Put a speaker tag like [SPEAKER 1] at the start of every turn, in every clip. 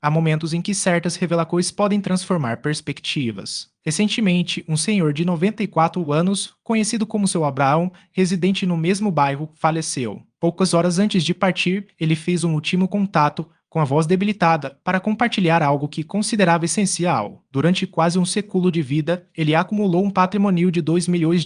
[SPEAKER 1] Há momentos em que certas revelações podem transformar perspectivas. Recentemente, um senhor de 94 anos, conhecido como seu Abraão, residente no mesmo bairro, faleceu. Poucas horas antes de partir, ele fez um último contato, com a voz debilitada, para compartilhar algo que considerava essencial. Durante quase um século de vida, ele acumulou um patrimônio de R$ 2 milhões,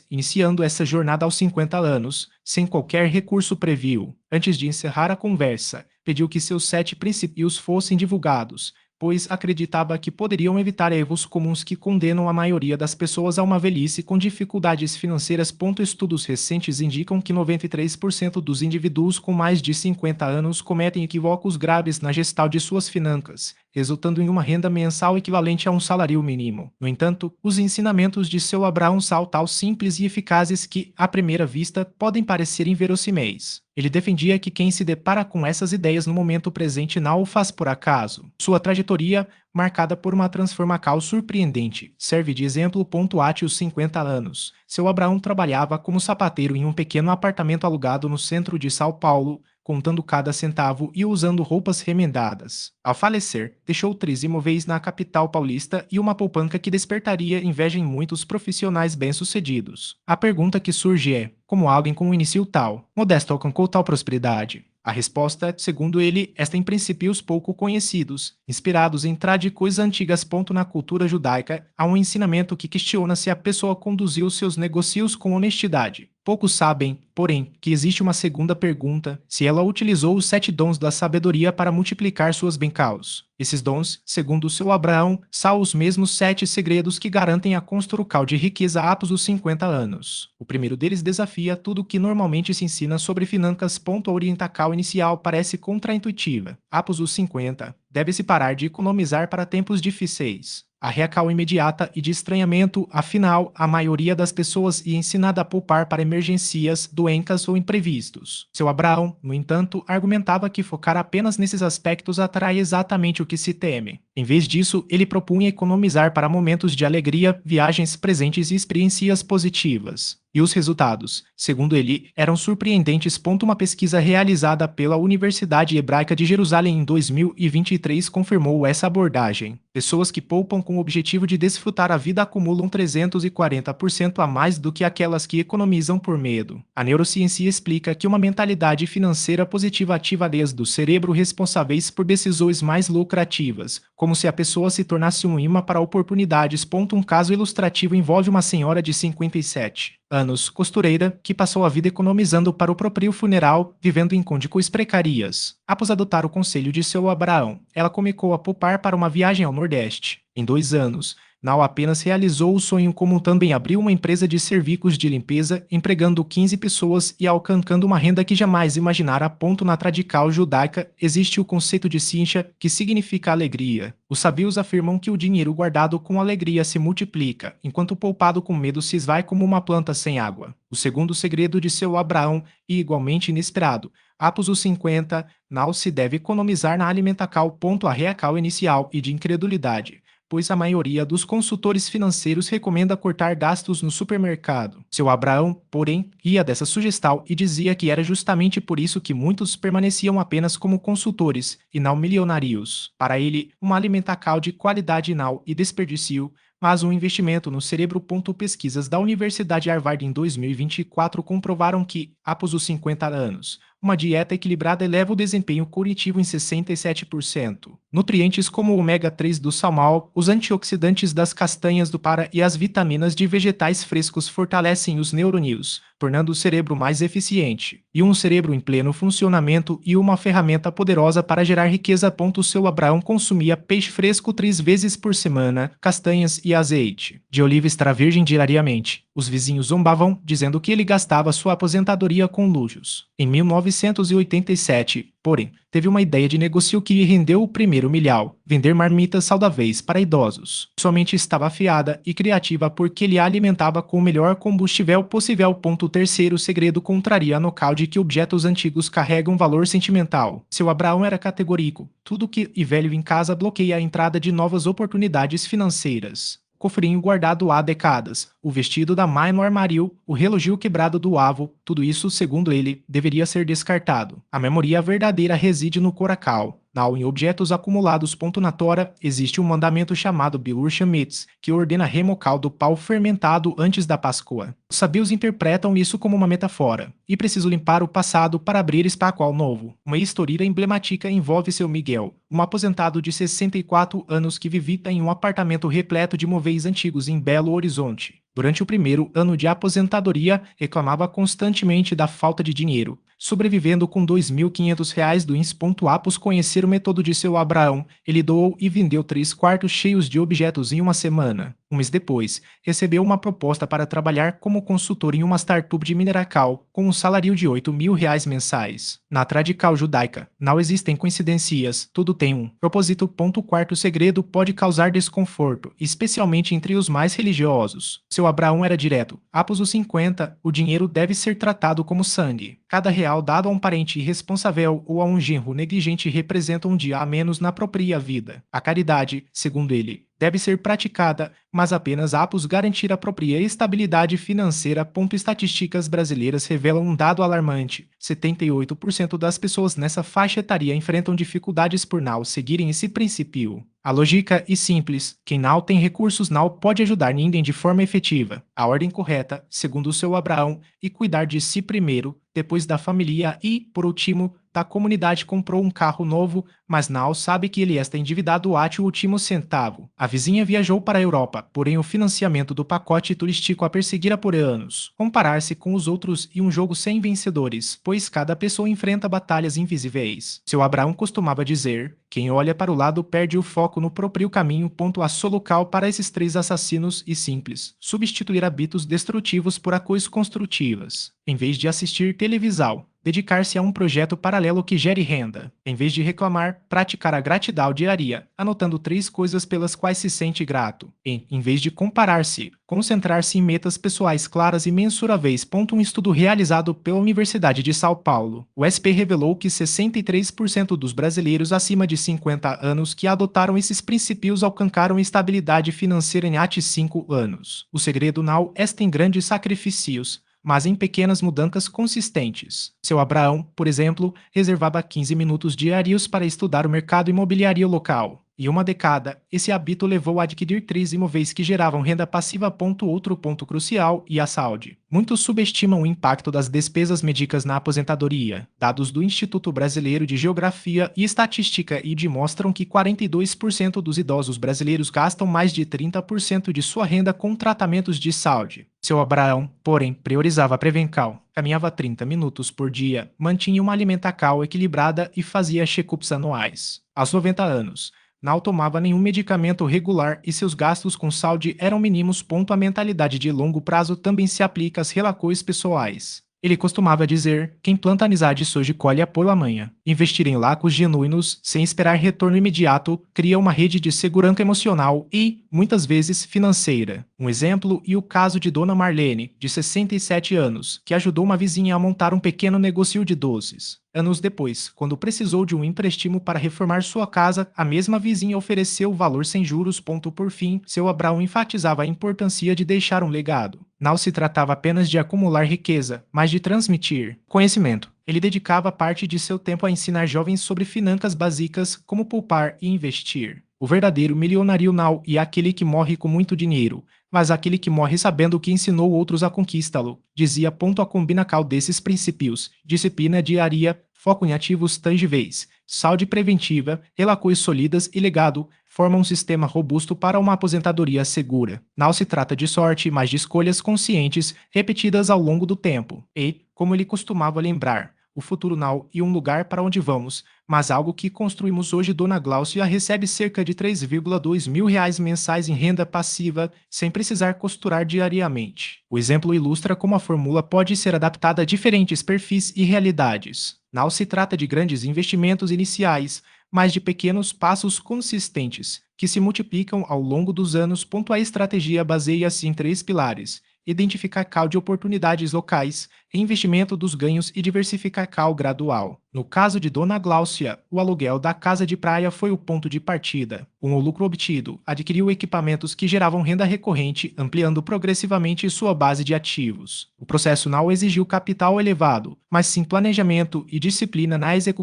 [SPEAKER 1] iniciando essa jornada aos 50 anos, sem qualquer recurso prévio. Antes de encerrar a conversa, pediu que seus 7 princípios fossem divulgados, pois acreditava que poderiam evitar erros comuns que condenam a maioria das pessoas a uma velhice com dificuldades financeiras. Estudos recentes indicam que 93% dos indivíduos com mais de 50 anos cometem equívocos graves na gestão de suas finanças, resultando em uma renda mensal equivalente a um salário mínimo. No entanto, os ensinamentos de seu Abraão são tão simples e eficazes que, à primeira vista, podem parecer inverossímeis. Ele defendia que quem se depara com essas ideias no momento presente não o faz por acaso. Sua trajetória, marcada por uma transformação surpreendente, serve de exemplo. Até os 50 anos, seu Abraão trabalhava como sapateiro em um pequeno apartamento alugado no centro de São Paulo, contando cada centavo e usando roupas remendadas. Ao falecer, deixou 3 imóveis na capital paulista e uma poupança que despertaria inveja em muitos profissionais bem-sucedidos. A pergunta que surge é: como alguém com um início tal, modesto alcançou tal prosperidade? A resposta, segundo ele, está em princípios pouco conhecidos, inspirados em tradições antigas. Na cultura judaica, há um ensinamento que questiona se a pessoa conduziu seus negócios com honestidade. Poucos sabem, porém, que existe uma segunda pergunta: se ela utilizou os 7 dons da sabedoria para multiplicar suas bem-caus. Esses dons, segundo o seu Abraão, são os mesmos 7 segredos que garantem a construção de riqueza após os 50 anos. O primeiro deles desafia tudo o que normalmente se ensina sobre finanças. A orientação inicial parece contraintuitiva. Após os 50, deve-se parar de economizar para tempos difíceis. A reação imediata e de estranhamento, afinal, a maioria das pessoas é ensinada a poupar para emergências, doenças ou imprevistos. Seu Abraão, no entanto, argumentava que focar apenas nesses aspectos atrai exatamente o que se teme. Em vez disso, ele propunha economizar para momentos de alegria, viagens, presentes e experiências positivas. E os resultados, segundo ele, eram surpreendentes. Uma pesquisa realizada pela Universidade Hebraica de Jerusalém em 2023 confirmou essa abordagem. Pessoas que poupam com o objetivo de desfrutar a vida acumulam 340% a mais do que aquelas que economizam por medo. A neurociência explica que uma mentalidade financeira positiva ativa áreas do cérebro responsáveis por decisões mais lucrativas, como se a pessoa se tornasse um imã para oportunidades. Um caso ilustrativo envolve uma senhora de 57 anos, costureira, que passou a vida economizando para o próprio funeral, vivendo em condições precárias. Após adotar o conselho de seu Abraão, ela começou a poupar para uma viagem ao Nordeste. Em 2 anos, não apenas realizou o sonho, como também abriu uma empresa de serviços de limpeza, empregando 15 pessoas e alcançando uma renda que jamais imaginara. Na tradição judaica, existe o conceito de simcha, que significa alegria. Os sábios afirmam que o dinheiro guardado com alegria se multiplica, enquanto o poupado com medo se esvai como uma planta sem água. O segundo segredo de seu Abraão, e igualmente inesperado: após os 50, não se deve economizar na alimentação. A reação inicial e de incredulidade, pois a maioria dos consultores financeiros recomenda cortar gastos no supermercado. Seu Abraão, porém, ria dessa sugestão e dizia que era justamente por isso que muitos permaneciam apenas como consultores e não milionários. Para ele, uma alimentação de qualidade não e desperdício, mas um investimento no cérebro. Pesquisas da Universidade Harvard em 2024 comprovaram que, após os 50 anos, uma dieta equilibrada eleva o desempenho cognitivo em 67%. Nutrientes como o ômega 3 do salmão, os antioxidantes das castanhas do para e as vitaminas de vegetais frescos fortalecem os neurônios, tornando o cérebro mais eficiente. E um cérebro em pleno funcionamento e uma ferramenta poderosa para gerar riqueza. Seu Abraão consumia peixe fresco 3 vezes por semana, castanhas e azeite de oliva extra virgem diariamente. Os vizinhos zombavam, dizendo que ele gastava sua aposentadoria com luxos. Em 1987, porém, teve uma ideia de negócio que lhe rendeu o primeiro milhão: vender marmitas saudáveis para idosos. Sua mente estava afiada e criativa porque ele a alimentava com o melhor combustível possível. O terceiro segredo contraria a noção de que objetos antigos carregam valor sentimental. Seu Abraão era categórico: tudo que é velho em casa bloqueia a entrada de novas oportunidades financeiras. Cofrinho guardado há décadas, o vestido da mãe no armário, o relógio quebrado do avô, tudo isso, segundo ele, deveria ser descartado. A memória verdadeira reside no coração, Em objetos acumulados. Na Tora, existe um mandamento chamado Bilur Shamitz, que ordena remocar do pau fermentado antes da Páscoa. Os sabios interpretam isso como uma metáfora, e preciso limpar o passado para abrir espaço ao novo. Uma história emblemática envolve seu Miguel, um aposentado de 64 anos que vivia em um apartamento repleto de móveis antigos em Belo Horizonte. Durante o primeiro ano de aposentadoria, reclamava constantemente da falta de dinheiro, sobrevivendo com R$ 2.500 do ins. Após conhecer o método de seu Abraão, ele doou e vendeu 3 quartos cheios de objetos em uma semana. Um mês depois, recebeu uma proposta para trabalhar como consultor em uma startup de mineracal, com um salário de R$ 8.000 mensais. Na tradição judaica, não existem coincidências, tudo tem um propósito. O quarto segredo pode causar desconforto, especialmente entre os mais religiosos. Seu Abraão era direto. Após os 50, o dinheiro deve ser tratado como sangue. Cada real dado a um parente irresponsável ou a um genro negligente representa um dia a menos na própria vida. A caridade, segundo ele, deve ser praticada, mas apenas após garantir a própria estabilidade financeira. Estatísticas brasileiras revelam um dado alarmante: 78% das pessoas nessa faixa etaria enfrentam dificuldades por não seguirem esse princípio. A lógica é simples: quem não tem recursos não pode ajudar ninguém de forma efetiva. A ordem correta, segundo o seu Abraão, é cuidar de si primeiro, depois da família e, por último, da comunidade. Comprou um carro novo, mas não sabe que ele está endividado até o último centavo. A vizinha viajou para a Europa, porém o financiamento do pacote turístico a perseguirá por anos. Comparar-se com os outros e um jogo sem vencedores, pois cada pessoa enfrenta batalhas invisíveis. Seu Abraão costumava dizer: quem olha para o lado perde o foco no próprio caminho. A solucal para esses 3 assassinos e simples: substituir hábitos destrutivos por coisas construtivas. Em vez de assistir televisão, dedicar-se a um projeto paralelo que gere renda. Em vez de reclamar, praticar a gratidão diária, anotando 3 coisas pelas quais se sente grato. E, em vez de comparar-se, concentrar-se em metas pessoais claras e mensuráveis. Um estudo realizado pela Universidade de São Paulo, o SP, revelou que 63% dos brasileiros acima de 50 anos que adotaram esses princípios alcançaram estabilidade financeira em até 5 anos. O segredo não está em grandes sacrifícios, mas em pequenas mudanças consistentes. Seu Abraão, por exemplo, reservava 15 minutos diários para estudar o mercado imobiliário local. Em uma década, esse hábito levou a adquirir 3 imóveis que geravam renda passiva. Outro ponto crucial e a saúde. Muitos subestimam o impacto das despesas médicas na aposentadoria. Dados do Instituto Brasileiro de Geografia e Estatística mostram que 42% dos idosos brasileiros gastam mais de 30% de sua renda com tratamentos de saúde. Seu Abraão, porém, priorizava a prevenção. Caminhava 30 minutos por dia, mantinha uma alimentação equilibrada e fazia check-ups anuais. Aos 90 anos, não tomava nenhum medicamento regular e seus gastos com saúde eram mínimos. A mentalidade de longo prazo também se aplica às relações pessoais. Ele costumava dizer: quem planta amizade hoje colhe pela manhã. Investir em laços genuínos, sem esperar retorno imediato, cria uma rede de segurança emocional e, muitas vezes, financeira. Um exemplo é o caso de Dona Marlene, de 67 anos, que ajudou uma vizinha a montar um pequeno negócio de doces. Anos depois, quando precisou de um empréstimo para reformar sua casa, a mesma vizinha ofereceu o valor sem juros. Por fim, seu Abraão enfatizava a importância de deixar um legado. Não se tratava apenas de acumular riqueza, mas de transmitir conhecimento. Ele dedicava parte de seu tempo a ensinar jovens sobre finanças básicas, como poupar e investir. O verdadeiro milionário não é aquele que morre com muito dinheiro, mas aquele que morre sabendo que ensinou outros a conquistá-lo, dizia. A combinação desses princípios: disciplina diária, foco em ativos tangíveis, saúde preventiva, relações sólidas e legado, forma um sistema robusto para uma aposentadoria segura. Não se trata de sorte, mas de escolhas conscientes, repetidas ao longo do tempo. E, como ele costumava lembrar, o futuro não é um lugar para onde vamos, mas algo que construímos hoje. Dona Gláucia recebe cerca de R$ 3.2 mil mensais em renda passiva, sem precisar costurar diariamente. O exemplo ilustra como a fórmula pode ser adaptada a diferentes perfis e realidades. Não se trata de grandes investimentos iniciais, mas de pequenos passos consistentes, que se multiplicam ao longo dos anos. A estratégia baseia-se em 3 pilares: identificar de oportunidades locais, reinvestimento dos ganhos e diversificação gradual. No caso de Dona Gláucia, o aluguel da casa de praia foi o ponto de partida. Com o lucro obtido, adquiriu equipamentos que geravam renda recorrente, ampliando progressivamente sua base de ativos. O processo não exigiu capital elevado, mas sim planejamento e disciplina na execução.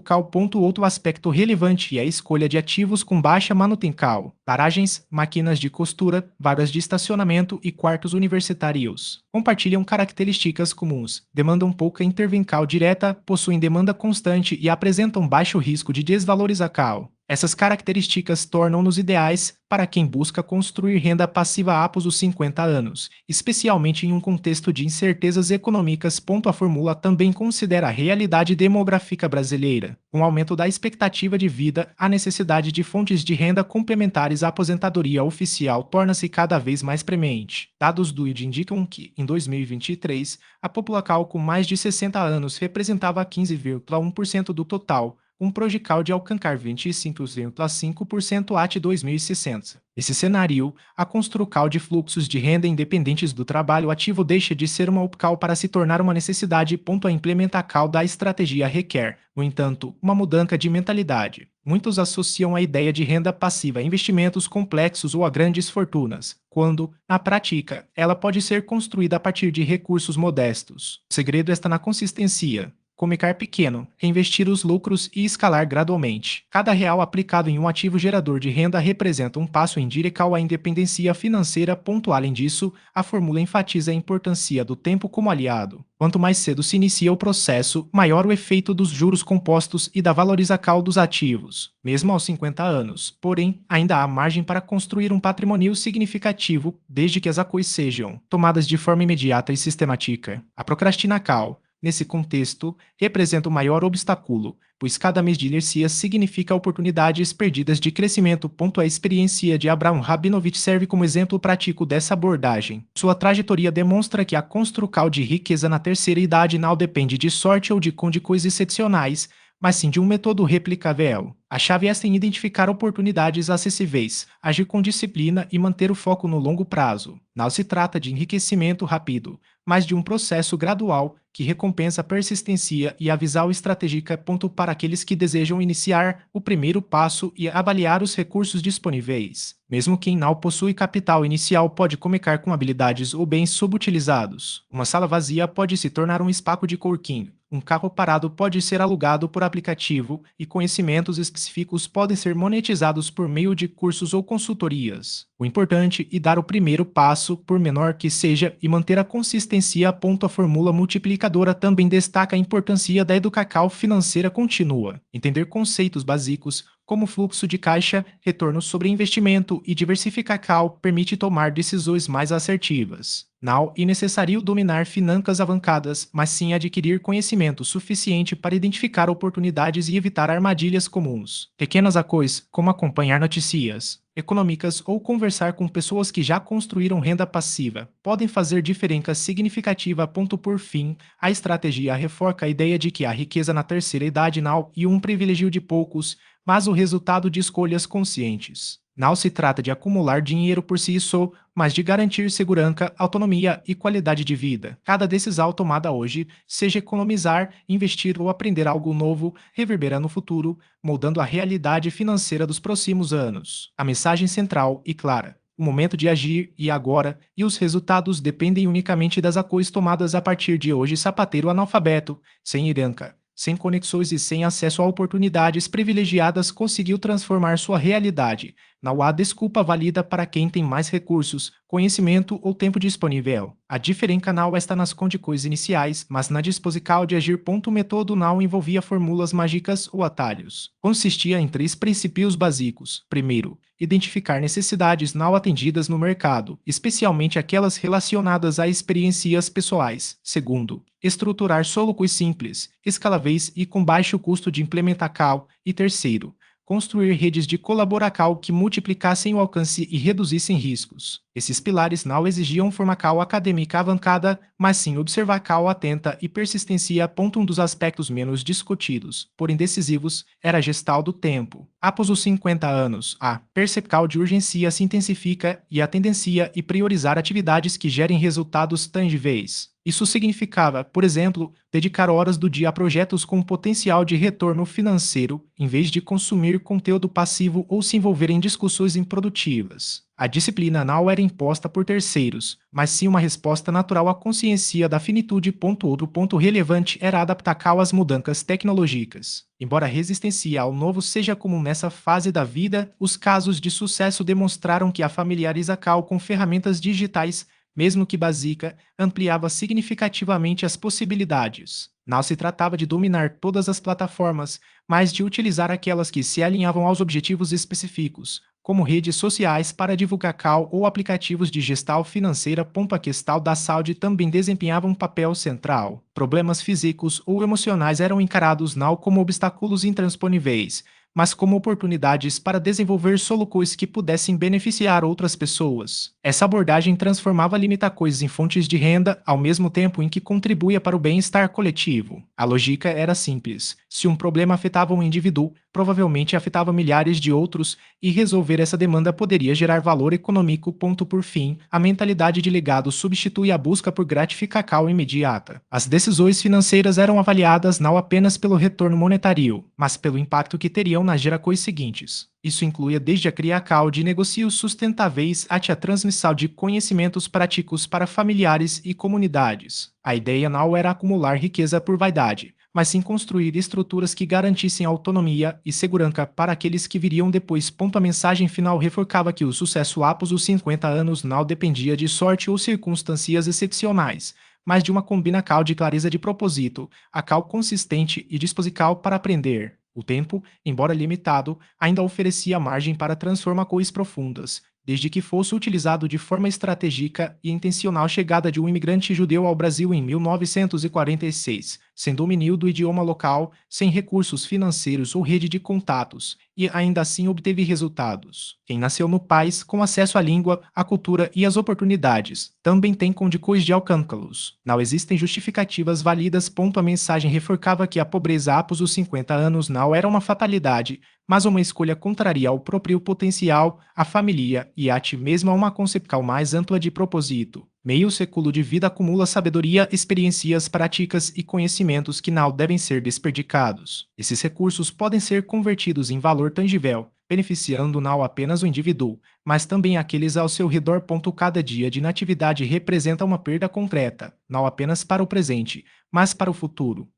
[SPEAKER 1] Outro aspecto relevante é a escolha de ativos com baixa manutenção, garagens, máquinas de costura, vagas de estacionamento e quartos universitários. Compartilham características comuns, demandam pouca intervenção direta, possuem demanda constante e apresentam baixo risco de desvalorização. Essas características tornam-nos ideais para quem busca construir renda passiva após os 50 anos, especialmente em um contexto de incertezas econômicas. A fórmula também considera a realidade demográfica brasileira. Com o aumento da expectativa de vida, a necessidade de fontes de renda complementares à aposentadoria oficial torna-se cada vez mais premente. Dados do ID indicam que, em 2023, a população com mais de 60 anos representava 15,1% do total, um projecal de alcançar 25,5% até 2060. Nesse cenário, a construção de fluxos de renda independentes do trabalho ativo deixa de ser uma opção para se tornar uma necessidade. A implementação da estratégia requer, no entanto, uma mudança de mentalidade. Muitos associam a ideia de renda passiva a investimentos complexos ou a grandes fortunas, quando, na prática, ela pode ser construída a partir de recursos modestos. O segredo está na consistência. Começar pequeno, reinvestir os lucros e escalar gradualmente. Cada real aplicado em um ativo gerador de renda representa um passo em direção à independência financeira. Além disso, a fórmula enfatiza a importância do tempo como aliado. Quanto mais cedo se inicia o processo, maior o efeito dos juros compostos e da valorização dos ativos, mesmo aos 50 anos. Porém, ainda há margem para construir um patrimônio significativo, desde que as ações sejam tomadas de forma imediata e sistemática. A procrastinação, nesse contexto, representa o maior obstáculo, pois cada mês de inercia significa oportunidades perdidas de crescimento. A experiência de Abraham Rabinovich serve como exemplo prático dessa abordagem. Sua trajetória demonstra que a construção de riqueza na terceira idade não depende de sorte ou de condições excepcionais, mas sim de um método replicável. A chave está em identificar oportunidades acessíveis, agir com disciplina e manter o foco no longo prazo. Não se trata de enriquecimento rápido, mas de um processo gradual que recompensa a persistência e a visão estratégica. Para aqueles que desejam iniciar, o primeiro passo é avaliar os recursos disponíveis. Mesmo quem não possui capital inicial pode começar com habilidades ou bens subutilizados. Uma sala vazia pode se tornar um espaço de coworking. Um carro parado pode ser alugado por aplicativo e conhecimentos específicos podem ser monetizados por meio de cursos ou consultorias. O importante é dar o primeiro passo, por menor que seja, e manter a consistência. A fórmula multiplicadora também destaca a importância da educação financeira contínua. Entender conceitos básicos, como fluxo de caixa, retorno sobre investimento e diversificação permite tomar decisões mais assertivas. Não é necessário dominar finanças avançadas, mas sim adquirir conhecimento suficiente para identificar oportunidades e evitar armadilhas comuns. Pequenas ações, como acompanhar notícias econômicas ou conversar com pessoas que já construíram renda passiva, podem fazer diferença significativa. Por fim, a estratégia reforça a ideia de que a riqueza na terceira idade não é um privilégio de poucos, mas o resultado de escolhas conscientes. Não se trata de acumular dinheiro por si só, mas de garantir segurança, autonomia e qualidade de vida. Cada decisão tomada hoje, seja economizar, investir ou aprender algo novo, reverbera no futuro, moldando a realidade financeira dos próximos anos. A mensagem central e clara. O momento de agir e agora, e os resultados dependem unicamente das ações tomadas a partir de hoje. Sapateiro analfabeto, sem herança, sem conexões e sem acesso a oportunidades privilegiadas, conseguiu transformar sua realidade. Não há desculpa válida para quem tem mais recursos, conhecimento ou tempo disponível. A diferença não está nas condições iniciais, mas na disposição de agir. O método não envolvia fórmulas mágicas ou atalhos. Consistia em 3 princípios básicos. Primeiro, identificar necessidades não atendidas no mercado, especialmente aquelas relacionadas a experiências pessoais. Segundo, estruturar soluções simples, escaláveis e com baixo custo de implementação. E terceiro, construir redes de colaboração que multiplicassem o alcance e reduzissem riscos. Esses pilares não exigiam formação acadêmica avançada, mas sim observação atenta e persistência. Um dos aspectos menos discutidos, porém decisivos, era a gestão do tempo. Após os 50 anos, a percepção de urgência se intensifica e a tendência é priorizar atividades que gerem resultados tangíveis. Isso significava, por exemplo, dedicar horas do dia a projetos com potencial de retorno financeiro, em vez de consumir conteúdo passivo ou se envolver em discussões improdutivas. A disciplina não era imposta por terceiros, mas sim uma resposta natural à consciência da finitude. Outro ponto relevante era adaptar Cal às mudanças tecnológicas. Embora a resistência ao novo seja comum nessa fase da vida, os casos de sucesso demonstraram que a familiariza Cal com ferramentas digitais, mesmo que básica, ampliava significativamente as possibilidades. Não se tratava de dominar todas as plataformas, mas de utilizar aquelas que se alinhavam aos objetivos específicos, como redes sociais para divulgar Cal ou aplicativos de gestão financeira. A questão da saúde também desempenhava um papel central. Problemas físicos ou emocionais eram encarados não como obstáculos intransponíveis, mas como oportunidades para desenvolver soluções que pudessem beneficiar outras pessoas. Essa abordagem transformava limitações em fontes de renda, ao mesmo tempo em que contribuía para o bem-estar coletivo. A lógica era simples. Se um problema afetava um indivíduo, provavelmente afetava milhares de outros, e resolver essa demanda poderia gerar valor econômico. Por fim, a mentalidade de legado substitui a busca por gratificação imediata. As decisões financeiras eram avaliadas não apenas pelo retorno monetário, mas pelo impacto que teriam nas gerações seguintes. Isso incluía desde a criação de negócios sustentáveis até a transmissão de conhecimentos práticos para familiares e comunidades. A ideia não era acumular riqueza por vaidade, mas sim construir estruturas que garantissem autonomia e segurança para aqueles que viriam depois. A mensagem final reforçava que o sucesso após os 50 anos não dependia de sorte ou circunstâncias excepcionais, mas de uma combinação de clareza de propósito, a cal consistente e disposição para aprender. O tempo, embora limitado, ainda oferecia margem para transformações profundas, desde que fosse utilizado de forma estratégica e intencional. A chegada de um imigrante judeu ao Brasil em 1946, sem domínio do idioma local, sem recursos financeiros ou rede de contatos, e ainda assim obteve resultados. Quem nasceu no país, com acesso à língua, à cultura e às oportunidades, também tem condições de alcançá-los. Não existem justificativas válidas. A mensagem reforçava que a pobreza após os 50 anos não era uma fatalidade, mas uma escolha contrária ao próprio potencial, à família e a ti mesmo a uma concepção mais ampla de propósito. Meio século de vida acumula sabedoria, experiências, práticas e conhecimentos que não devem ser desperdiçados. Esses recursos podem ser convertidos em valor tangível, beneficiando não apenas o indivíduo, mas também aqueles ao seu redor. Cada dia de natividade representa uma perda concreta, não apenas para o presente, mas para o futuro.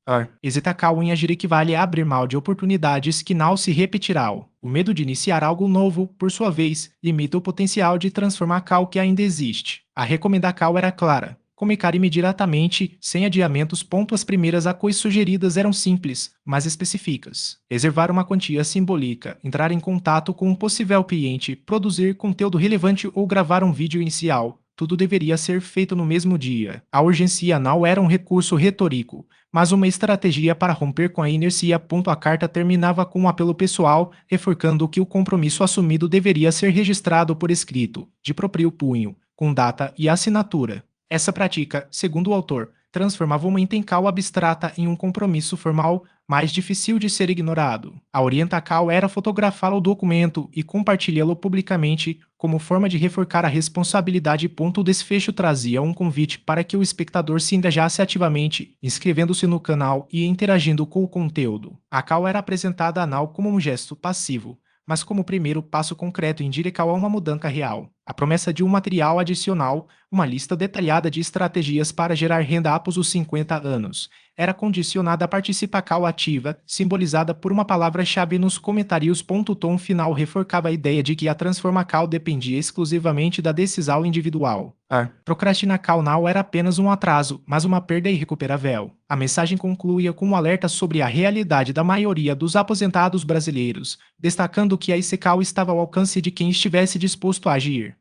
[SPEAKER 1] Hesitar em agir equivale a abrir mão de oportunidades que não se repetirão. O medo de iniciar algo novo, por sua vez, limita o potencial de transformar o que ainda existe. A recomendação era clara: comunicar imediatamente, sem adiamentos. As primeiras ações sugeridas eram simples, mas específicas. Reservar uma quantia simbólica, entrar em contato com um possível cliente, produzir conteúdo relevante ou gravar um vídeo inicial. Tudo deveria ser feito no mesmo dia. A urgência não era um recurso retórico, mas uma estratégia para romper com a inércia. A carta terminava com um apelo pessoal, reforçando que o compromisso assumido deveria ser registrado por escrito, de próprio punho, com data e assinatura. Essa prática, segundo o autor, transformava uma intenção abstrata em um compromisso formal mais difícil de ser ignorado. A orientação era fotografar o documento e compartilhá-lo publicamente como forma de reforçar a responsabilidade. O desfecho trazia um convite para que o espectador se engajasse ativamente, inscrevendo-se no canal e interagindo com o conteúdo. A cal era apresentada não como um gesto passivo, mas como o primeiro passo concreto em direção a uma mudança real. A promessa de um material adicional, uma lista detalhada de estratégias para gerar renda após os 50 anos, era condicionada à participação ativa, simbolizada por uma palavra-chave nos comentários. O tom final reforçava a ideia de que a transformação dependia exclusivamente da decisão individual. Procrastinar não era apenas um atraso, mas uma perda irrecuperável. A mensagem concluía com um alerta sobre a realidade da maioria dos aposentados brasileiros, destacando que a ICCAL estava ao alcance de quem estivesse disposto a agir.